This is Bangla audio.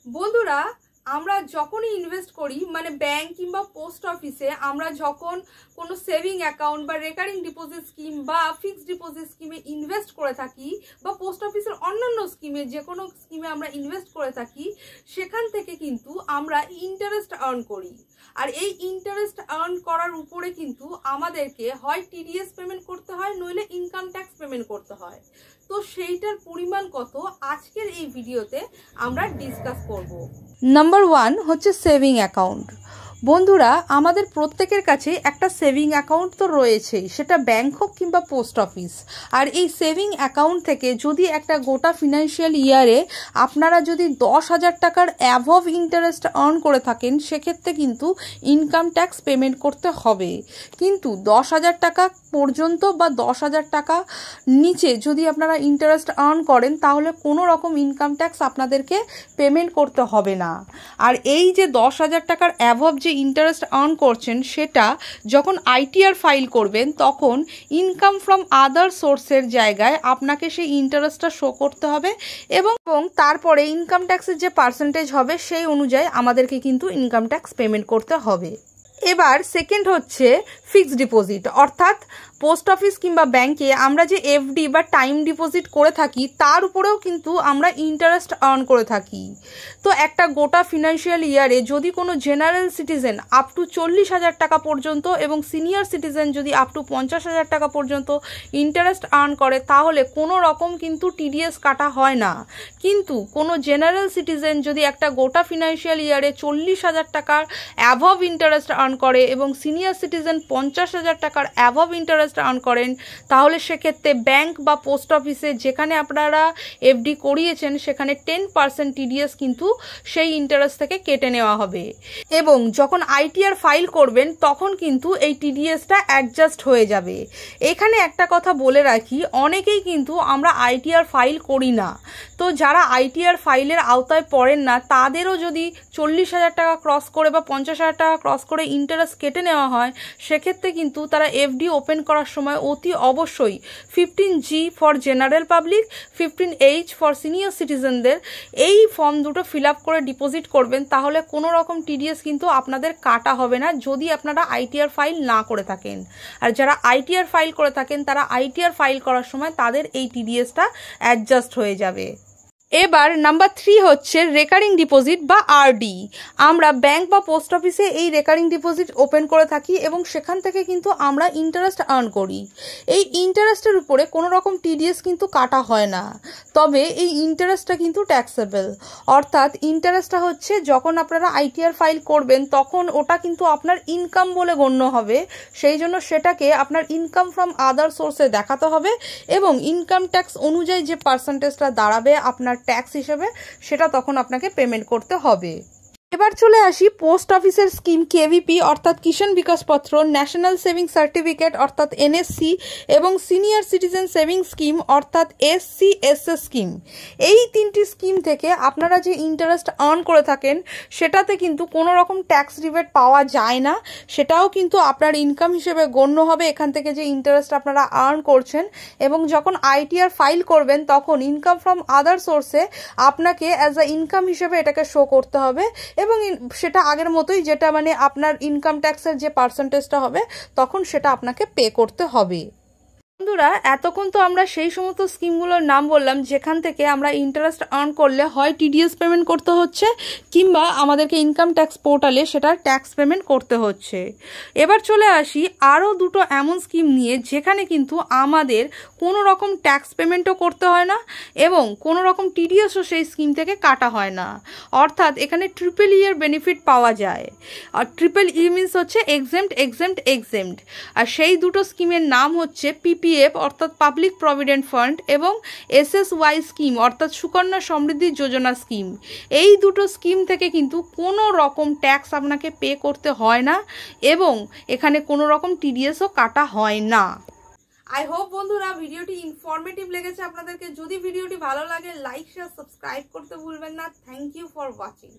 বন্ধুরা, আমরা যখনই ইনভেস্ট করি মানে ব্যাংক কিংবা পোস্ট অফিসে আমরা যখন কোনো সেভিং অ্যাকাউন্ট বা রেকারিং ডিপোজিট স্কিম বা ফিক্সড ডিপোজিট স্কিমে ইনভেস্ট করে থাকি বা পোস্ট অফিসের অন্যান্য স্কিমে যে কোনো স্কিমে আমরা ইনভেস্ট করে থাকি, সেখান থেকে কিন্তু আমরা ইন্টারেস্ট আর্ন করি। আর এই ইন্টারেস্ট আর্ন করার উপরে কিন্তু আমাদেরকে হয় টিডিএস পেমেন্ট করতে হয়, নইলে ইনকাম ট্যাক্স পেমেন্ট করতে হয়। তো সেইটার পরিমাণ কত আজকের এই ভিডিওতে আমরা ডিসকাস করব। নাম্বার 1 হচ্ছে সেভিং অ্যাকাউন্ট। বন্ধুরা, আমাদের প্রত্যেকের কাছে একটা সেভিং অ্যাকাউন্ট তো রয়েছেই, সেটা ব্যাংক হোক কিংবা পোস্ট অফিস। আর এই সেভিং অ্যাকাউন্ট থেকে যদি একটা গোটা ফিনান্সিয়াল ইয়ারে আপনারা যদি 10,000 টাকার অ্যাভভ ইন্টারেস্ট আর্ন করে থাকেন, সেক্ষেত্রে কিন্তু ইনকাম ট্যাক্স পেমেন্ট করতে হবে। কিন্তু 10,000 টাকা পর্যন্ত বা 10,000 টাকা নিচে যদি আপনারা ইন্টারেস্ট আর্ন করেন, তাহলে কোনো রকম ইনকাম ট্যাক্স আপনাদেরকে পেমেন্ট করতে হবে না। আর এই যে 10,000 টাকার অ্যাভভ যে ইন্টারেস্ট আর্ন করছেন, সেটা যখন আইটিআর ফাইল করবেন তখন ইনকাম ফ্রম আদার সোর্সের জায়গায় আপনাকে সেই ইন্টারেস্টটা শো করতে হবে এবং তারপরে ইনকাম ট্যাক্সের যে পার্সেন্টেজ হবে সেই অনুযায়ী আমাদেরকে কিন্তু ইনকাম ট্যাক্স পেমেন্ট করতে হবে। এবার সেকেন্ড হচ্ছে ফিক্সড ডিপোজিট, অর্থাৎ পোস্ট অফিস কিংবা ব্যাংকে আমরা যে এফডি বা টাইম ডিপোজিট করে থাকি তার উপরেও কিন্তু আমরা ইন্টারেস্ট আর্ন করে থাকি। তো একটা গোটা ফিনান্সিয়াল ইয়ারে যদি কোনো জেনারেল সিটিজেন আপ টু 40,000 টাকা পর্যন্ত এবং সিনিয়র সিটিজেন যদি আপ টু 50,000 টাকা পর্যন্ত ইন্টারেস্ট আর্ন করে, তাহলে কোনো রকম কিন্তু টিডিএস কাটা হয় না। কিন্তু কোনো জেনারেল সিটিজেন যদি একটা গোটা ফিনান্সিয়াল ইয়ারে 40,000 টাকার অ্যাভভ ইন্টারেস্ট আর্ন করে এবং সিনিয়র সিটিজেন 50,000 টাকার অ্যাভভ ইন্টারেস্ট আর্ন করেন, তাহলে সেক্ষেত্রে ব্যাংক বা পোস্ট অফিসে যেখানে আপনারা এফডি করিয়েছেন সেখানে 10% টিডিএস কিন্তু সেই ইন্টারেস্ট থেকে কেটে নেওয়া হবে। এবং যখন আইটিআর ফাইল করবেন তখন কিন্তু এই টিডিএসটা অ্যাডজাস্ট হয়ে যাবে। এখানে একটা কথা বলে রাখি, অনেকেই কিন্তু আমরা আইটিআর ফাইল করি না। তো যারা আইটিআর ফাইলের আওতায় পড়েন না, তাদেরও যদি 40,000 টাকা ক্রস করে বা 50,000 টাকা ক্রস করে ইন্টারেস্ট কেটে নেওয়া হয়, সেক্ষেত্রে কিন্তু তারা এফডি ওপেন করার সময় অতি অবশ্যই 15G for general public, 15H for senior সিটিজেনদের এই ফর্ম দুটো ফিল আপ করে ডিপোজিট করবেন। তাহলে কোনো রকম টিডিএস কিন্তু আপনাদের কাটা হবে না যদি আপনারা আইটিআর ফাইল না করে থাকেন। আর যারা আইটিআর ফাইল করে থাকেন তারা আইটিআর ফাইল করার সময় তাদের এই টিডিএসটা অ্যাডজাস্ট হয়ে যাবে। এবার নাম্বার 3 হচ্ছে রেকারিং ডিপোজিট বা আরডি। আমরা ব্যাংক বা পোস্ট অফিসে এই রেকারিং ডিপোজিট ওপেন করে থাকি এবং সেখান থেকে কিন্তু আমরা ইন্টারেস্ট আর্ন করি। এই ইন্টারেস্টের উপরে কোনো রকম টিডিএস কিন্তু কাটা হয় না, তবে এই ইন্টারেস্টটা কিন্তু ট্যাক্সেবল। অর্থাৎ ইন্টারেস্টটা হচ্ছে যখন আপনারা আইটিআর ফাইল করবেন তখন ওটা কিন্তু আপনার ইনকাম বলে গণ্য হবে, সেই জন্য সেটাকে আপনার ইনকাম ফ্রম আদার সোর্সে দেখাতে হবে এবং ইনকাম ট্যাক্স অনুযায়ী যে পার্সেন্টেজটা দাঁড়াবে আপনার ট্যাক্স হিসেবে, সেটা তখন আপনাকে পেমেন্ট করতে হবে। এবার চলে আসি পোস্ট অফিসের স্কিম কেভিপি অর্থাৎ কিষাণ বিকাশ পত্র, ন্যাশনাল সেভিং সার্টিফিকেট অর্থাৎ এনএসসি এবং সিনিয়র সিটিজেন সেভিং স্কিম অর্থাৎ এসসিএসএস স্কিম। এই তিনটি স্কিম থেকে আপনারা যে ইন্টারেস্ট আর্ন করে থাকেন সেটাতে কিন্তু কোনো রকম ট্যাক্স রিবেট পাওয়া যায় না, সেটাও কিন্তু আপনার ইনকাম হিসেবে গণ্য হবে এখান থেকে যে ইন্টারেস্ট আপনারা আর্ন করছেন। এবং যখন আইটিআর ফাইল করবেন তখন ইনকাম ফ্রম আদার সোর্সে আপনাকে অ্যাজ আ ইনকাম হিসেবে এটাকে শো করতে হবে এবং সেটা আগের মতোই, যেটা মানে আপনার ইনকাম ট্যাক্সের যে পার্সেন্টেজটা হবে তখন সেটা আপনাকে পে করতে হবে। বন্ধুরা, এতক্ষণ তো আমরা সেই সমস্ত স্কিমগুলোর নাম বললাম যেখান থেকে আমরা ইন্টারেস্ট আর্ন করলে হয় টিডিএস পেমেন্ট করতে হচ্ছে কিংবা আমাদেরকে ইনকাম ট্যাক্স পোর্টালে সেটার ট্যাক্স পেমেন্ট করতে হচ্ছে। এবার চলে আসি আরও দুটো এমন স্কিম নিয়ে যেখানে কিন্তু আমাদের কোনো রকম ট্যাক্স পেমেন্টও করতে হয় না এবং কোনো রকম টিডিএসও সেই স্কিম থেকে কাটা হয় না। অর্থাৎ এখানে ট্রিপল ই এর বেনিফিট পাওয়া যায়। আর ট্রিপল ই মিনস হচ্ছে এক্সেম্পট এক্সেম্পট এক্সেম্পট। আর সেই দুটো স্কিমের নাম হচ্ছে পিপিএফ অর্থাৎ পাবলিক প্রভিডেন্ট ফান্ড এবং এসএসওয়াই স্কিম অর্থাৎ সুকন্যা সমৃদ্ধি যোজনা স্কিম। এই দুটো স্কিম থেকে কিন্তু কোনো রকম ট্যাক্স আপনাকে পে করতে হয় না এবং এখানে কোনো রকম টিডিএসও কাটা হয় না। আই হোপ বন্ধুরা ভিডিওটি ইনফরমেটিভ লেগেছে আপনাদেরকে। যদি ভিডিওটি ভালো লাগে লাইক শেয়ার সাবস্ক্রাইব করতে ভুলবেন না। Thank you for watching.